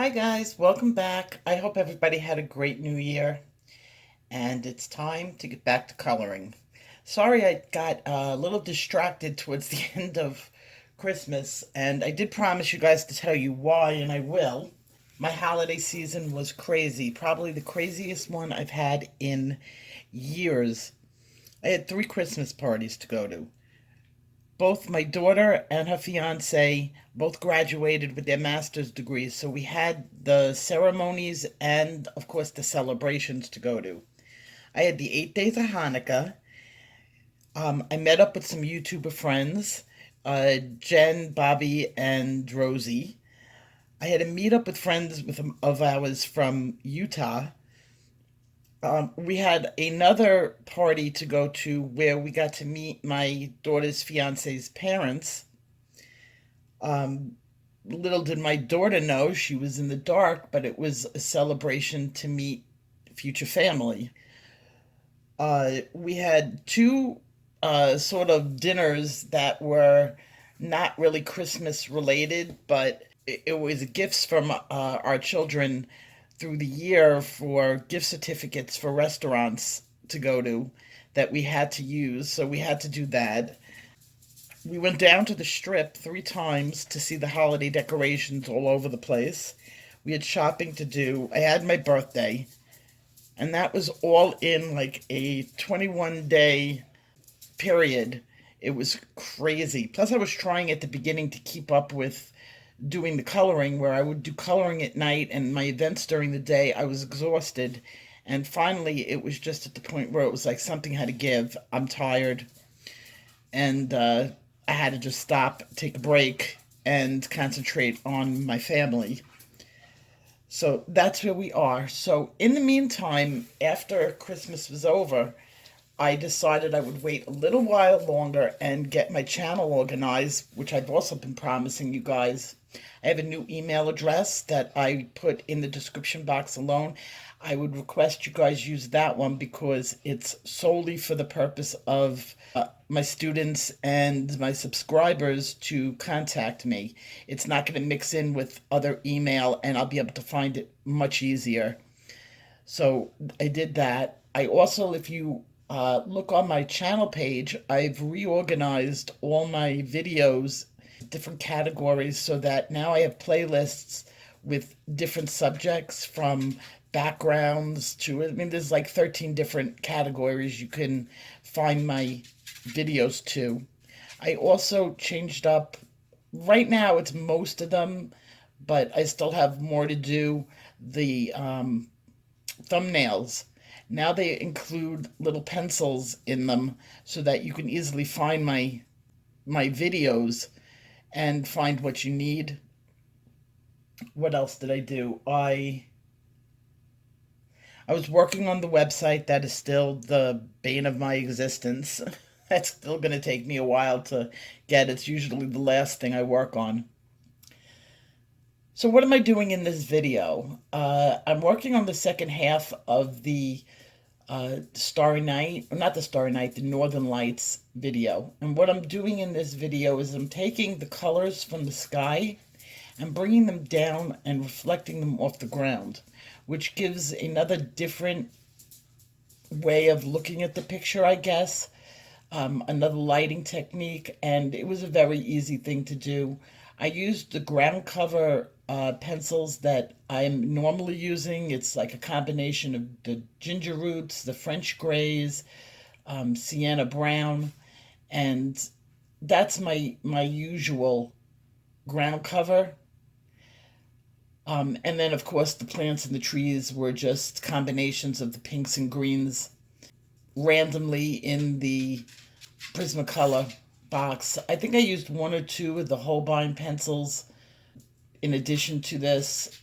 Hi guys, welcome back. I hope everybody had a great new year and it's time to get back to coloring. Sorry I got a little distracted towards the end of Christmas, and I did promise you guys to tell you why, and I will. My holiday season was crazy, probably the craziest one I've had in years. I had three Christmas parties to go to. Both my daughter and her fiance both graduated with their master's degrees, so we had the ceremonies and, of course, the celebrations to go to. I had the 8 days of Hanukkah. I met up with some YouTuber friends, Jen, Bobby, and Rosie. I had a meet up with friends of ours from Utah. We had another party to go to where we got to meet my daughter's fiance's parents. Little did my daughter know, she was in the dark, but it was a celebration to meet future family. We had two sort of dinners that were not really Christmas related, but it was gifts from our children through the year for gift certificates for restaurants to go to that we had to use. So we had to do that. We went down to the strip 3 times to see the holiday decorations all over the place. We had shopping to do. I had my birthday, and that was all in like a 21-day period. It was crazy. Plus, I was trying at the beginning to keep up with doing the coloring, where I would do coloring at night and my events during the day. I was exhausted. And finally, it was just at the point where it was like something had to give. I'm tired. And I had to just stop, take a break, and concentrate on my family. So that's where we are. So, in the meantime, after Christmas was over, I decided I would wait a little while longer and get my channel organized, which I've also been promising you guys. I have a new email address that I put in the description box alone. I would request you guys use that one because it's solely for the purpose of my students and my subscribers to contact me. It's not going to mix in with other email, and I'll be able to find it much easier. So I did that. I also, if you look on my channel page, I've reorganized all my videos, different categories, so that now I have playlists with different subjects from backgrounds to, I mean, there's like 13 different categories you can find my videos to. I also changed up, right now it's most of them, but I still have more to do. The thumbnails. Now they include little pencils in them so that you can easily find my videos and find what you need. What else did I do? I was working on the website. That is still the bane of my existence. That's still going to take me a while to get. It's usually the last thing I work on. So what am I doing in this video? I'm working on the second half of the Starry Night, or not the Starry Night, the Northern Lights video. And what I'm doing in this video is I'm taking the colors from the sky and bringing them down and reflecting them off the ground, which gives another different way of looking at the picture, I guess. Another lighting technique, and it was a very easy thing to do. I used the ground cover pencils that I'm normally using. It's like a combination of the ginger roots, the French grays, sienna brown, and that's my usual ground cover. And then, of course, the plants and the trees were just combinations of the pinks and greens randomly in the Prismacolor box. I think I used one or two of the Holbein pencils in addition to this.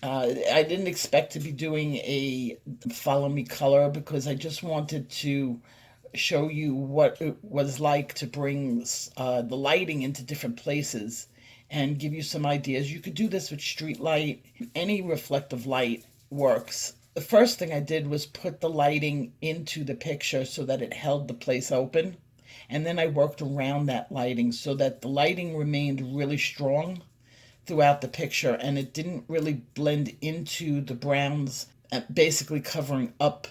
I didn't expect to be doing a follow me color because I just wanted to show you what it was like to bring the lighting into different places and give you some ideas. You could do this with street light. Any reflective light works. The first thing I did was put the lighting into the picture so that it held the place open. And then I worked around that lighting so that the lighting remained really strong, throughout the picture, and it didn't really blend into the browns, basically covering up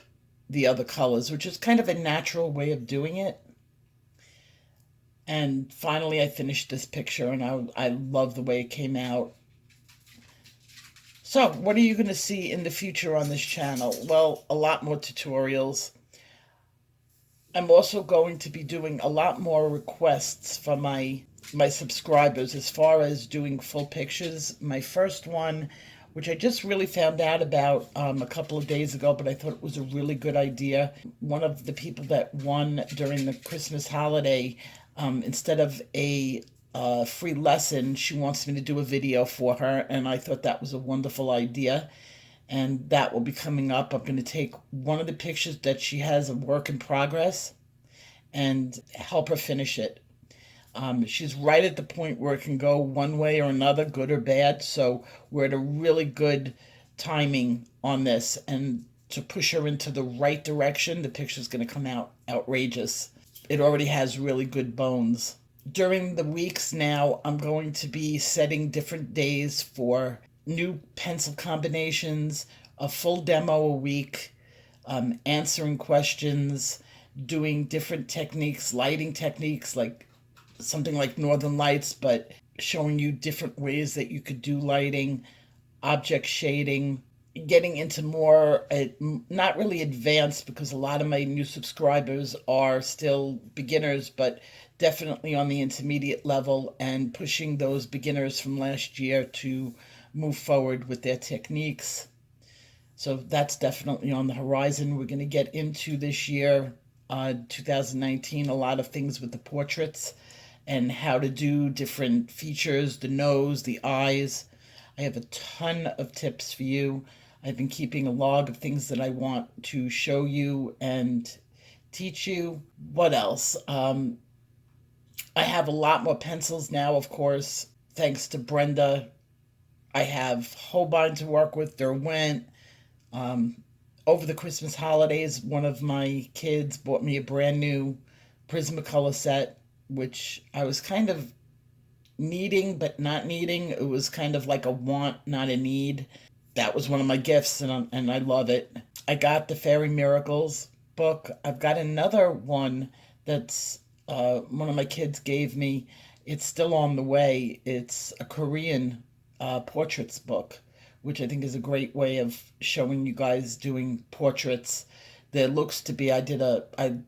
the other colors, which is kind of a natural way of doing it. And finally, I finished this picture, and I love the way it came out. So, what are you going to see in the future on this channel? Well, a lot more tutorials. I'm also going to be doing a lot more requests from my subscribers as far as doing full pictures. My first one, which I just really found out about a couple of days ago, but I thought it was a really good idea. One of the people that won during the Christmas holiday, instead of a free lesson, she wants me to do a video for her, and I thought that was a wonderful idea. And that will be coming up. I'm going to take one of the pictures that she has, a work in progress, and help her finish it. She's right at the point where it can go one way or another, good or bad. So we're at a really good timing on this. And to push her into the right direction, the picture's going to come out outrageous. It already has really good bones. During the weeks now, I'm going to be setting different days for new pencil combinations, a full demo a week, answering questions, doing different techniques, lighting techniques, like something like Northern Lights, but showing you different ways that you could do lighting, object shading, getting into more, not really advanced, because a lot of my new subscribers are still beginners, but definitely on the intermediate level, and pushing those beginners from last year to move forward with their techniques. So that's definitely on the horizon. We're going to get into this year, 2019, a lot of things with the portraits and how to do different features, the nose, the eyes. I have a ton of tips for you. I've been keeping a log of things that I want to show you and teach you. What else? I have a lot more pencils now, of course, thanks to Brenda. I have Holbein to work with, Derwent. Over the Christmas holidays, one of my kids bought me a brand new Prismacolor set, which I was kind of needing but not needing. It was kind of like a want, not a need. That was one of my gifts, and I love it. I got the Fairy Miracles book. I've got another one that's one of my kids gave me. It's still on the way. It's a Korean portraits book, which I think is a great way of showing you guys doing portraits. There looks to be, I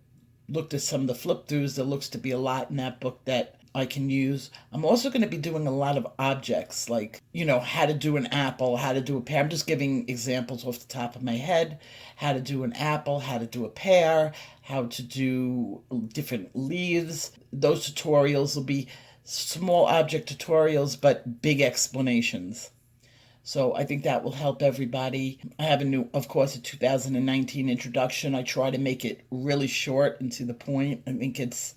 looked at some of the flip throughs, there looks to be a lot in that book that I can use. I'm also going to be doing a lot of objects, like, how to do an apple, how to do a pear. I'm just giving examples off the top of my head. How to do an apple, how to do a pear, how to do different leaves. Those tutorials will be small object tutorials, but big explanations. So I think that will help everybody. I have of course, a 2019 introduction. I try to make it really short and to the point. I think it's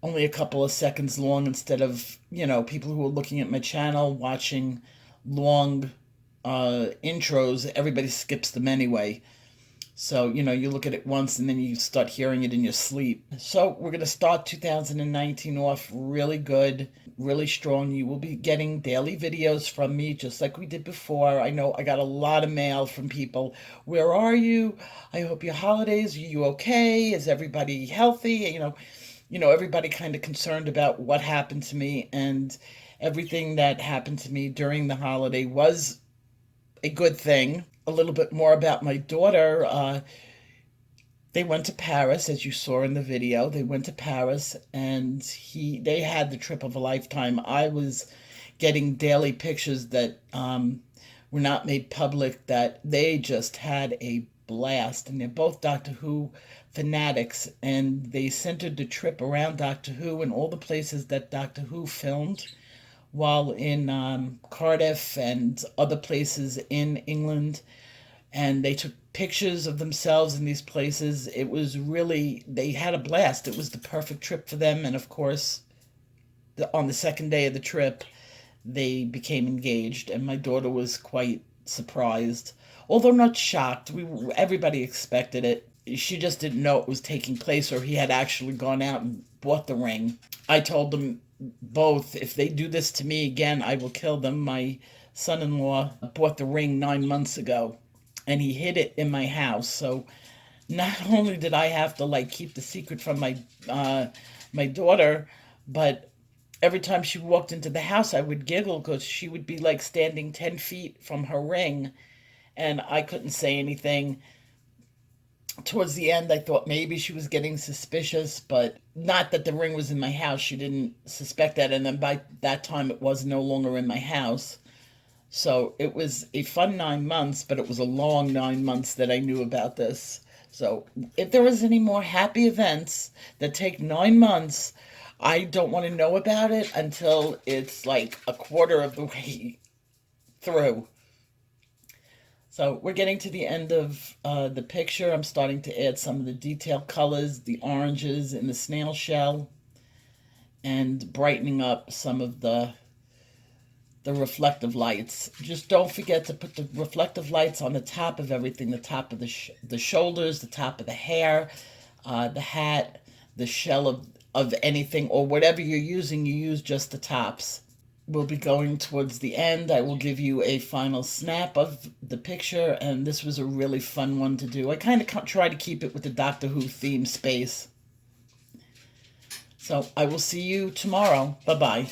only a couple of seconds long instead of, people who are looking at my channel watching long intros. Everybody skips them anyway. So, you look at it once and then you start hearing it in your sleep. So we're going to start 2019 off really good, really strong. You will be getting daily videos from me, just like we did before. I know I got a lot of mail from people. Where are you? I hope your holidays, are you okay? Is everybody healthy? Everybody kind of concerned about what happened to me, and everything that happened to me during the holiday was a good thing. A little bit more about my daughter. They went to Paris, as you saw in the video. They went to Paris, and they had the trip of a lifetime. I was getting daily pictures that were not made public, that they just had a blast. And they're both Doctor Who fanatics, and they centered the trip around Doctor Who and all the places that Doctor Who filmed while in Cardiff and other places in England. And they took pictures of themselves in these places. It was really, they had a blast. It was the perfect trip for them. And of course, on the second day of the trip, they became engaged, and my daughter was quite surprised, although not shocked. Everybody expected it. she just didn't know it was taking place, or he had actually gone out and bought the ring. I told them both, if they do this to me again, I will kill them. My son-in-law bought the ring 9 months ago, and he hid it in my house. So not only did I have to like keep the secret from my daughter, but every time she walked into the house, I would giggle because she would be like standing 10 feet from her ring, and I couldn't say anything. Towards the end, I thought maybe she was getting suspicious, but not that the ring was in my house. She didn't suspect that. And then by that time, it was no longer in my house. So it was a fun 9 months, but it was a long 9 months that I knew about this. So if there was any more happy events that take 9 months, I don't want to know about it until it's like a quarter of the way through. So we're getting to the end of the picture. I'm starting to add some of the detail colors, the oranges in the snail shell, and brightening up some of the reflective lights. Just don't forget to put the reflective lights on the top of everything, the top of the shoulders, the top of the hair, the hat, the shell of anything, or whatever you're using, you use just the tops. We'll be going towards the end. I will give you a final snap of the picture, and this was a really fun one to do. I kind of try to keep it with the Doctor Who theme space. So I will see you tomorrow. Bye-bye.